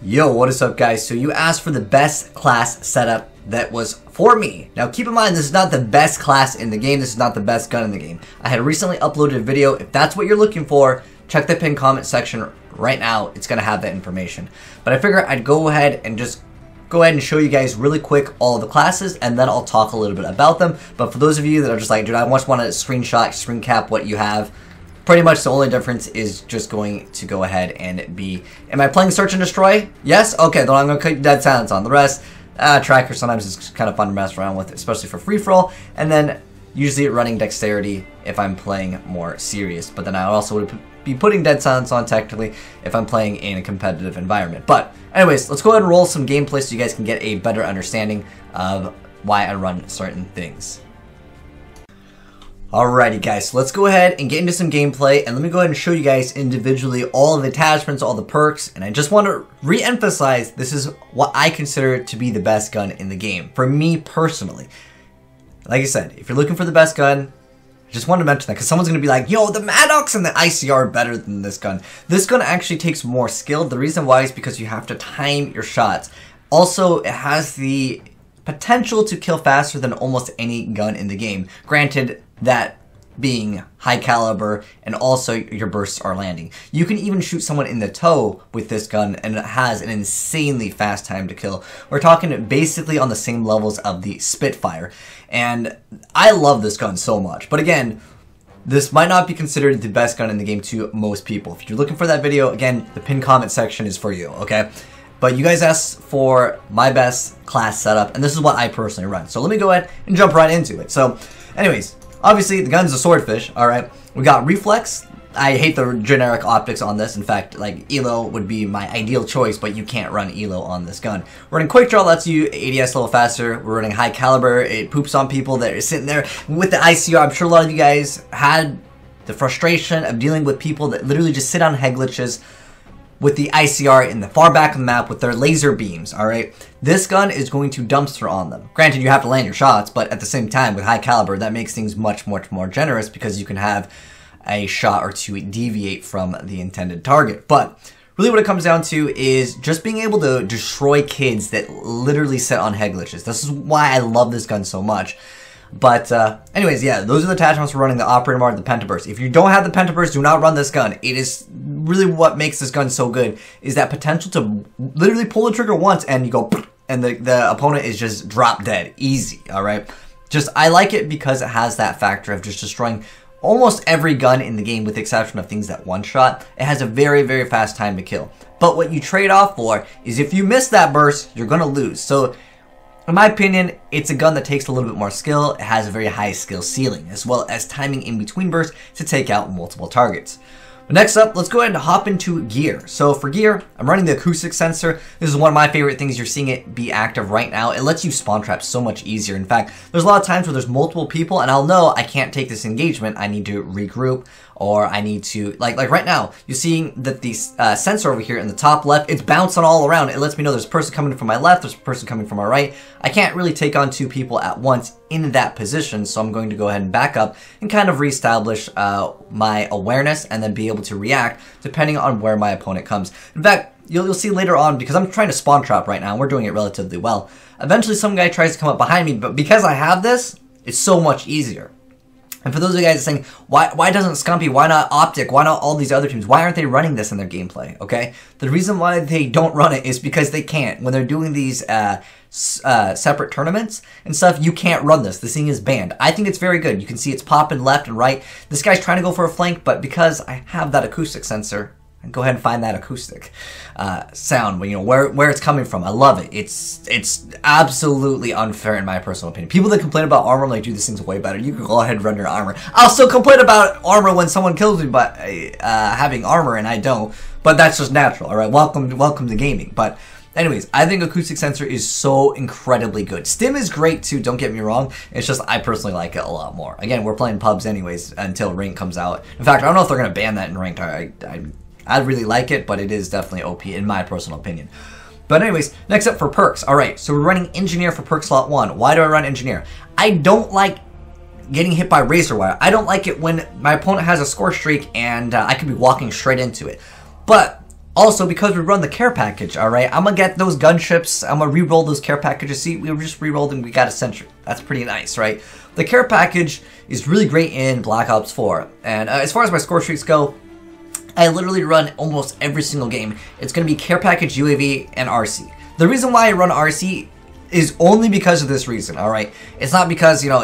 Yo, what is up guys? So you asked for the best class setup that was for me. Now keep in mind, this is not the best class in the game, this is not the best gun in the game. I had recently uploaded a video. If that's what you're looking for, check the pinned comment section right now, it's gonna have that information. But I figure I'd go ahead and show you guys really quick all of the classes, and then I'll talk a little bit about them. But for those of you that are just like, dude, I just want to screen cap what you have, pretty much the only difference is just going to go ahead and be, am I playing search and destroy? Yes? Okay, then I'm going to click dead silence on. The rest, tracker sometimes is kind of fun to mess around with, especially for free-for-all. And then usually running dexterity if I'm playing more serious. But then I also would be putting dead silence on technically if I'm playing in a competitive environment. But anyways, let's go ahead and roll some gameplay so you guys can get a better understanding of why I run certain things. Alrighty guys, so let's go ahead and get into some gameplay, and let me go ahead and show you guys individually all of the attachments, all the perks, and I just want to re-emphasize this is what I consider to be the best gun in the game, for me personally. Like I said, if you're looking for the best gun, I just wanted to mention that because someone's going to be like, yo, the Maddox and the ICR are better than this gun. This gun actually takes more skill. The reason why is because you have to time your shots. Also, it has the potential to kill faster than almost any gun in the game. Granted, that being high caliber, and also your bursts are landing. You can even shoot someone in the toe with this gun, and it has an insanely fast time to kill. We're talking basically on the same levels of the Spitfire, and I love this gun so much. But again, this might not be considered the best gun in the game to most people. If you're looking for that video, again, the pinned comment section is for you, okay? But you guys asked for my best class setup, and this is what I personally run. So let me go ahead and jump right into it. So anyways, obviously, the gun's a Swordfish, alright? We got Reflex. I hate the generic optics on this. In fact, like, ELO would be my ideal choice, but you can't run ELO on this gun. We're running Quickdraw, lets you ADS a little faster. We're running high caliber. It poops on people that are sitting there with the ICR. I'm sure a lot of you guys had the frustration of dealing with people that literally just sit on head glitches with the ICR in the far back of the map with their laser beams, alright? This gun is going to dumpster on them. Granted, you have to land your shots, but at the same time, with high caliber, that makes things much more generous because you can have a shot or two deviate from the intended target. But really what it comes down to is just being able to destroy kids that literally sit on head glitches. This is why I love this gun so much. But anyways, yeah, those are the attachments we're running, the operator mode, the pentaburst. If you don't have the pentaburst, do not run this gun. It is really what makes this gun so good, is that potential to literally pull the trigger once and you go, and the opponent is just drop dead, easy, alright? Just, I like it because it has that factor of just destroying almost every gun in the game with the exception of things that one shot. It has a very fast time to kill. But what you trade off for is if you miss that burst, you're gonna lose. So in my opinion, it's a gun that takes a little bit more skill. It has a very high skill ceiling, as well as timing in between bursts to take out multiple targets. But next up, let's go ahead and hop into gear. So for gear, I'm running the acoustic sensor. This is one of my favorite things. You're seeing it be active right now. It lets you spawn trap so much easier. In fact, there's a lot of times where there's multiple people and I'll know I can't take this engagement. I need to regroup, or I need to, like right now, you're seeing that the sensor over here in the top left, it's bouncing all around. It lets me know there's a person coming from my left, there's a person coming from my right. I can't really take on two people at once in that position, so I'm going to go ahead and back up and kind of reestablish my awareness and then be able to react depending on where my opponent comes. In fact, you'll see later on, because I'm trying to spawn trap right now, and we're doing it relatively well. Eventually some guy tries to come up behind me, but because I have this, it's so much easier. And for those of you guys saying, why doesn't Scumpy, why not Optic, why not all these other teams, why aren't they running this in their gameplay, okay? The reason why they don't run it is because they can't. When they're doing these separate tournaments and stuff, you can't run this. This thing is banned. I think it's very good. You can see it's popping left and right. This guy's trying to go for a flank, but because I have that acoustic sensor, and go ahead and find that acoustic sound, you know, where it's coming from. I love it. It's absolutely unfair in my personal opinion. People that complain about armor, like, dude, this thing's way better. You can go ahead and run your armor. I'll still complain about armor when someone kills me by having armor and I don't, but that's just natural. All right, welcome to gaming. But anyways, I think acoustic sensor is so incredibly good. Stim is great too, don't get me wrong. It's just I personally like it a lot more. Again, we're playing pubs anyways until rank comes out. In fact, I don't know if they're gonna ban that in ranked. I really like it, but it is definitely OP in my personal opinion. But anyways, next up for perks. Alright, so we're running Engineer for perk slot 1. Why do I run Engineer? I don't like getting hit by razor wire. I don't like it when my opponent has a score streak and I could be walking straight into it. But Also, because we run the care package, alright, I'm gonna get those gunships, I'm gonna re-roll those care packages. See, we just re-rolled and we got a sentry. That's pretty nice, right? The care package is really great in Black Ops 4. And as far as my score streaks go, I literally run almost every single game. It's gonna be care package, UAV, and RC. The reason why I run RC is only because of this reason, alright? It's not because, you know,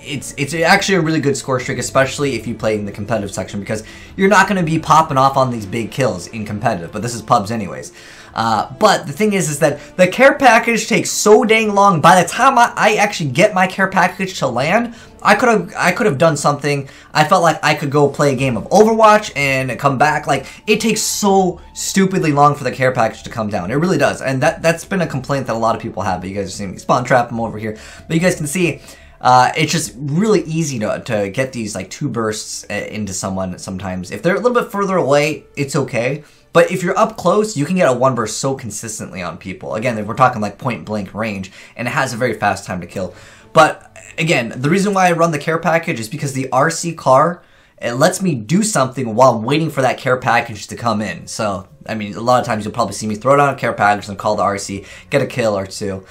it's actually a really good score streak, especially if you play in the competitive section, because you're not going to be popping off on these big kills in competitive, but this is pubs anyways. But the thing is that the care package takes so dang long. By the time I actually get my care package to land, I could have done something. I felt like I could go play a game of Overwatch and come back. Like, it takes so stupidly long for the care package to come down. It really does, and that's been a complaint that a lot of people have. But you guys are seeing me spawn trap them over here, but you guys can see. It's just really easy to get these like 2 bursts into someone sometimes. If they're a little bit further away, it's okay. But if you're up close, you can get a 1 burst so consistently on people. Again, if we're talking like point blank range, and it has a very fast time to kill. But again, the reason why I run the care package is because the RC car, it lets me do something while I'm waiting for that care package to come in. So, I mean, a lot of times you'll probably see me throw down a care package and call the RC, get a kill or 2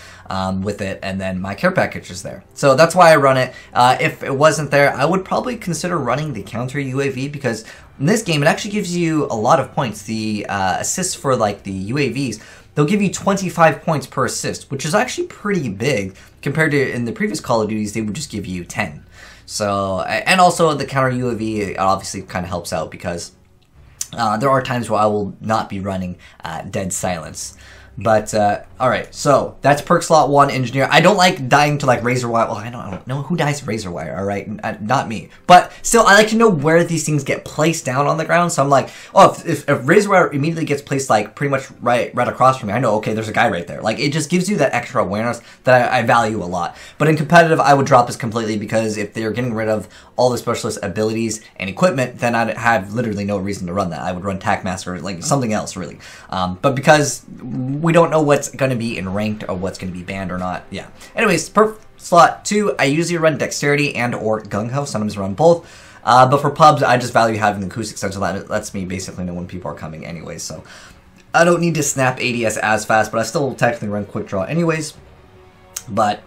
with it, and then my care package is there. So that's why I run it. If it wasn't there, I would probably consider running the counter UAV, because in this game, it actually gives you a lot of points. The assists for like the UAVs, they'll give you 25 points per assist, which is actually pretty big compared to in the previous Call of Duties, they would just give you 10. So, and also the counter UAV obviously kind of helps out, because there are times where I will not be running dead silence. But, alright, so that's perk slot 1, engineer. I don't like dying to like razor wire. Well, I don't know who dies to razor wire, alright? Not me. But still, I like to know where these things get placed down on the ground. So I'm like, oh, if razor wire immediately gets placed like pretty much right across from me, I know, okay, there's a guy right there. Like, it just gives you that extra awareness that I value a lot. But in competitive, I would drop this completely, because if they're getting rid of all the specialist abilities and equipment, then I'd have literally no reason to run that. I would run TAC-Master, like something else, really. But because we don't know what's going to be in ranked or what's going to be banned or not. Yeah. Anyways, perk slot 2, I usually run dexterity and or gungho. Sometimes I run both. But for pubs, I just value having the acoustic sensor. That lets me basically know when people are coming anyways. So I don't need to snap ADS as fast, but I still technically run Quickdraw anyways. But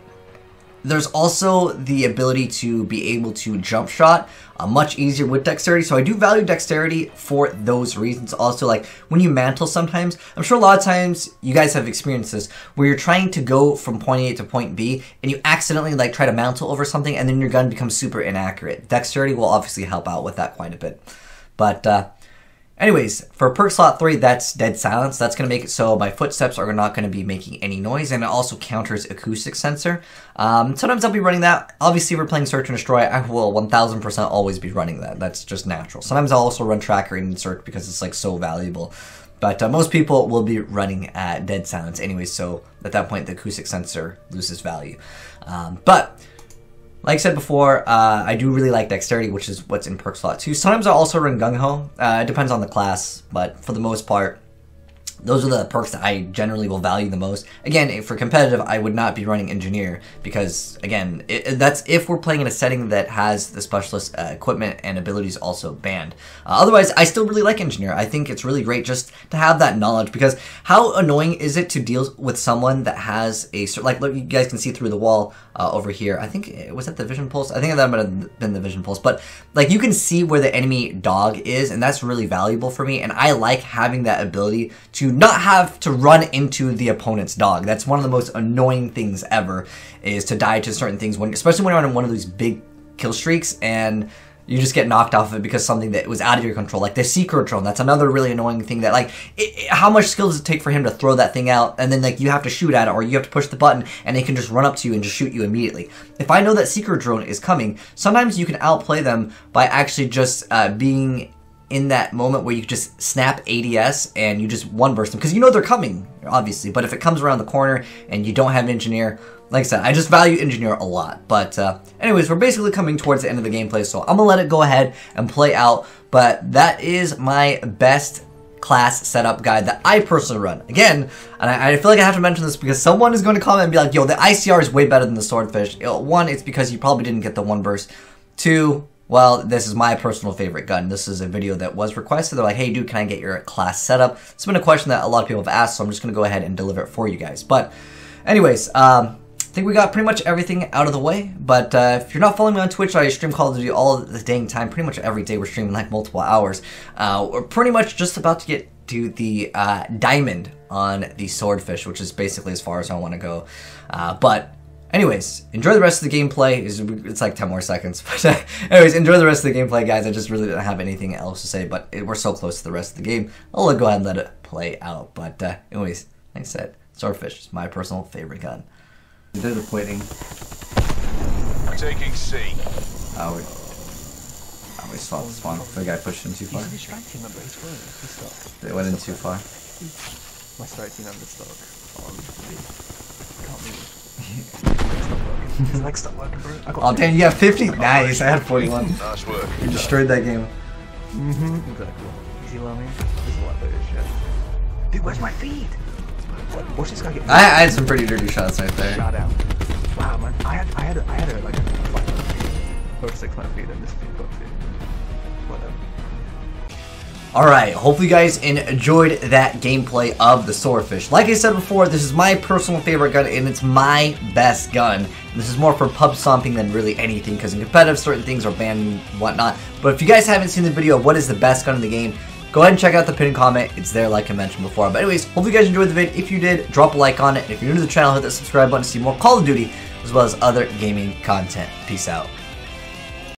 there's also the ability to be able to jump shot much easier with dexterity, so I do value dexterity for those reasons. Also, like when you mantle sometimes, I'm sure a lot of times you guys have experienced this, where you're trying to go from point A to point B and you accidentally like try to mantle over something and then your gun becomes super inaccurate. Dexterity will obviously help out with that quite a bit. But anyways, for perk slot 3, that's dead silence. That's going to make it so my footsteps are not going to be making any noise, and it also counters acoustic sensor. Sometimes I'll be running that. Obviously, if we're playing search and destroy, I will 1000% always be running that. That's just natural. Sometimes I'll also run tracker and search because it's like so valuable. But most people will be running dead silence anyway, so at that point the acoustic sensor loses value. But like I said before, I do really like dexterity, which is what's in perk slot 2. Sometimes I also run gung-ho. It depends on the class, but for the most part, those are the perks that I generally will value the most. Again, for competitive, I would not be running engineer because, again, that's if we're playing in a setting that has the specialist equipment and abilities also banned. Otherwise, I still really like engineer. I think it's really great just to have that knowledge, because how annoying is it to deal with someone that has a, like, look, you guys can see through the wall over here. I think, was that the vision pulse? I think that might have been the vision pulse, but like you can see where the enemy dog is, and that's really valuable for me, and I like having that ability to not have to run into the opponent's dog. That's one of the most annoying things ever, is to die to certain things, when, especially when you're on one of these big kill streaks and you just get knocked off of it because something that was out of your control, like the secret drone. That's another really annoying thing that, like, how much skill does it take for him to throw that thing out, and then like you have to shoot at it, or you have to push the button and they can just run up to you and just shoot you immediately. If I know that secret drone is coming, sometimes you can outplay them by actually just being in that moment where you just snap ADS and you just one burst them, because you know they're coming, obviously. But if it comes around the corner and you don't have engineer, like I said, I just value engineer a lot. But anyways, we're basically coming towards the end of the gameplay, so I'm gonna let it go ahead and play out. But that is my best class setup guide that I personally run. Again, and I feel like I have to mention this because someone is going to comment and be like, yo, the ICR is way better than the Swordfish. One, it's because you probably didn't get the one burst. Two, well, this is my personal favorite gun. This is a video that was requested. They're like, hey dude, can I get your class setup? It's been a question that a lot of people have asked, so I'm just gonna go ahead and deliver it for you guys. But anyways, I think we got pretty much everything out of the way. But if you're not following me on Twitch, I stream Call of Duty all the dang time. Pretty much every day we're streaming like multiple hours. We're pretty much just about to get to the diamond on the Swordfish, which is basically as far as I want to go. But anyways, enjoy the rest of the gameplay. It's like 10 more seconds. But anyways, enjoy the rest of the gameplay, guys. I just really didn't have anything else to say, but we're so close to the rest of the game. I'll go ahead and let it play out. But anyways, like I said, Swordfish is my personal favorite gun. They're deploying. Taking C. Oh, we swapped the spawn. The guy pushed in too far. He's a strike team member, he's fine. He's stuck. They went in too far. My strike team member's stuck on the... Can't move. His legs stopped working, bro. Oh damn, you got 50? Nice, I had 41. Nice work. You destroyed that game. Exactly. Easy learning. There's a lot better shit. Dude, where's my feed? Watch this guy get... I had some pretty dirty shots right there. Shot out. Wow, man. I had a like a 5 feet. Or 6 feet and this feed got feet. Whatever. Alright, hopefully you guys enjoyed that gameplay of the Swordfish. Like I said before, this is my personal favorite gun and it's my best gun. And this is more for pub stomping than really anything, because in competitive certain things are banned and whatnot. But if you guys haven't seen the video of what is the best gun in the game, go ahead and check out the pinned comment. It's there like I mentioned before. But anyways, hopefully you guys enjoyed the video. If you did, drop a like on it. And if you're new to the channel, hit that subscribe button to see more Call of Duty as well as other gaming content. Peace out.